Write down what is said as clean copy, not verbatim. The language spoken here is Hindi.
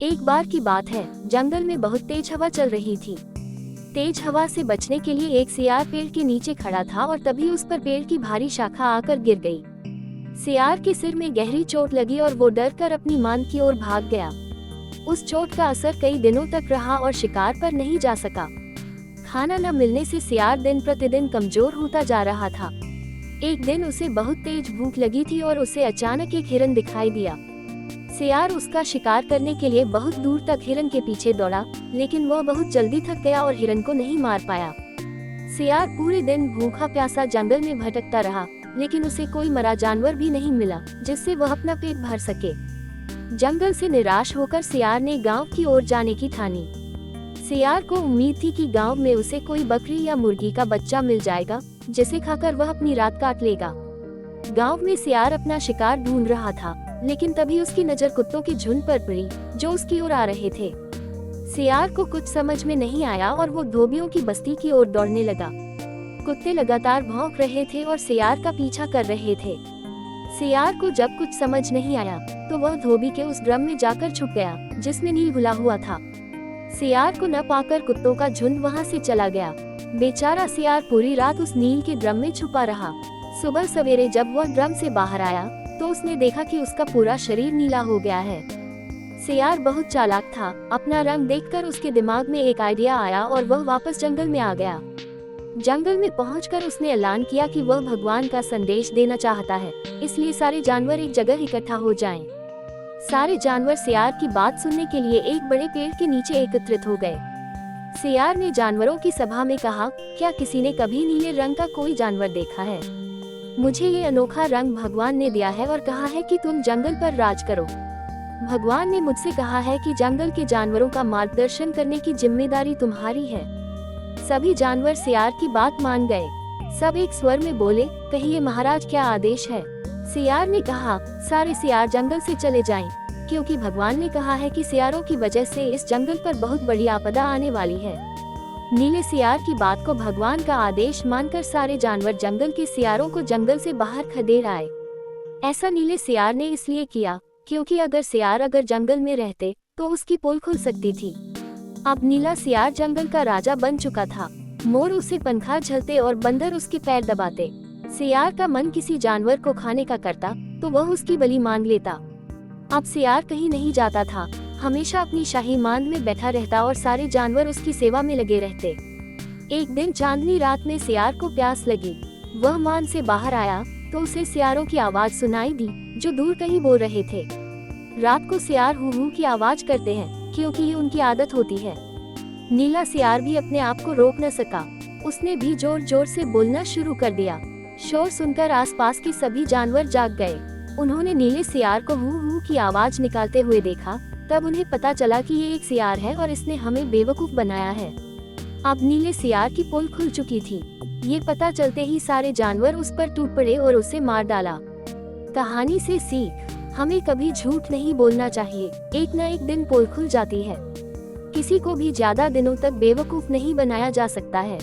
एक बार की बात है, जंगल में बहुत तेज हवा चल रही थी। तेज हवा से बचने के लिए एक सियार पेड़ के नीचे खड़ा था और तभी उस पर पेड़ की भारी शाखा आकर गिर गई। सियार के सिर में गहरी चोट लगी और वो डर कर अपनी मान की ओर भाग गया। उस चोट का असर कई दिनों तक रहा और शिकार पर नहीं जा सका। खाना न मिलने से सियार दिन प्रतिदिन कमजोर होता जा रहा था। एक दिन उसे बहुत तेज भूख लगी थी और उसे अचानक एक हिरन दिखाई दिया। सियार उसका शिकार करने के लिए बहुत दूर तक हिरन के पीछे दौड़ा, लेकिन वह बहुत जल्दी थक गया और हिरन को नहीं मार पाया। सियार पूरे दिन भूखा प्यासा जंगल में भटकता रहा, लेकिन उसे कोई मरा जानवर भी नहीं मिला जिससे वह अपना पेट भर सके। जंगल से निराश होकर सियार ने गांव की ओर जाने की ठानी। सियार को उम्मीद थी कि गांव में उसे कोई बकरी या मुर्गी का बच्चा मिल जाएगा, जिसे खाकर वह अपनी रात काट लेगा। गांव में सियार अपना शिकार ढूंढ रहा था, लेकिन तभी उसकी नजर कुत्तों के झुंड पर पड़ी जो उसकी ओर आ रहे थे। सियार को कुछ समझ में नहीं आया और वो धोबियों की बस्ती की ओर दौड़ने लगा। कुत्ते लगातार भौंक रहे थे और सियार का पीछा कर रहे थे। सियार को जब कुछ समझ नहीं आया तो वह धोबी के उस ड्रम में जाकर छुप गया जिसमें नील घुला हुआ था। सियार को न पाकर कुत्तों का झुंड वहां से चला गया। बेचारा सियार पूरी रात उस नील के ड्रम में छुपा रहा। सुबह सवेरे जब वह ड्रम से बाहर आया तो उसने देखा कि उसका पूरा शरीर नीला हो गया है। सियार बहुत चालाक था। अपना रंग देखकर उसके दिमाग में एक आइडिया आया और वह वापस जंगल में आ गया। जंगल में पहुंचकर उसने ऐलान किया कि वह भगवान का संदेश देना चाहता है, इसलिए सारे जानवर एक जगह इकट्ठा हो जाएं। सारे जानवर सियार की बात सुनने के लिए एक बड़े पेड़ के नीचे एकत्रित हो गए। सियार ने जानवरों की सभा में कहा, क्या किसी ने कभी नीले रंग का कोई जानवर देखा है? मुझे ये अनोखा रंग भगवान ने दिया है और कहा है कि तुम जंगल पर राज करो। भगवान ने मुझसे कहा है कि जंगल के जानवरों का मार्गदर्शन करने की जिम्मेदारी तुम्हारी है। सभी जानवर सियार की बात मान गए। सब एक स्वर में बोले, कहिए महाराज, क्या आदेश है? सियार ने कहा, सारे सियार जंगल से चले जाएं, क्योंकि भगवान ने कहा है कि सियारों की वजह से इस जंगल पर बहुत बड़ी आपदा आने वाली है। नीले सियार की बात को भगवान का आदेश मानकर सारे जानवर जंगल के सियारों को जंगल से बाहर खदेड़ आए। ऐसा नीले सियार ने इसलिए किया क्योंकि अगर सियार जंगल में रहते तो उसकी पोल खुल सकती थी। अब नीला सियार जंगल का राजा बन चुका था। मोर उसे पंखा झलते और बंदर उसके पैर दबाते। सियार का मन किसी जानवर को खाने का करता तो वह उसकी बलि मांग लेता। अब सियार कहीं नहीं जाता था, हमेशा अपनी शाही मांद में बैठा रहता और सारे जानवर उसकी सेवा में लगे रहते। एक दिन चांदनी रात में सियार को प्यास लगी। वह मांद से बाहर आया तो उसे सियारों की आवाज सुनाई दी जो दूर कहीं बोल रहे थे। रात को सियार हू हू की आवाज करते हैं क्योंकि ये उनकी आदत होती है। नीला सियार भी अपने आप को रोक न सका, उसने भी जोर जोर से बोलना शुरू कर दिया। शोर सुनकर आसपास के सभी जानवर जाग गए। उन्होंने नीले सियार को हू हू की आवाज निकालते हुए देखा। तब उन्हें पता चला कि ये एक सियार है और इसने हमें बेवकूफ बनाया है। अब नीले सियार की पोल खुल चुकी थी। ये पता चलते ही सारे जानवर उस पर टूट पड़े और उसे मार डाला। कहानी से सीख, हमें कभी झूठ नहीं बोलना चाहिए। एक न एक दिन पोल खुल जाती है। किसी को भी ज्यादा दिनों तक बेवकूफ नहीं बनाया जा सकता है।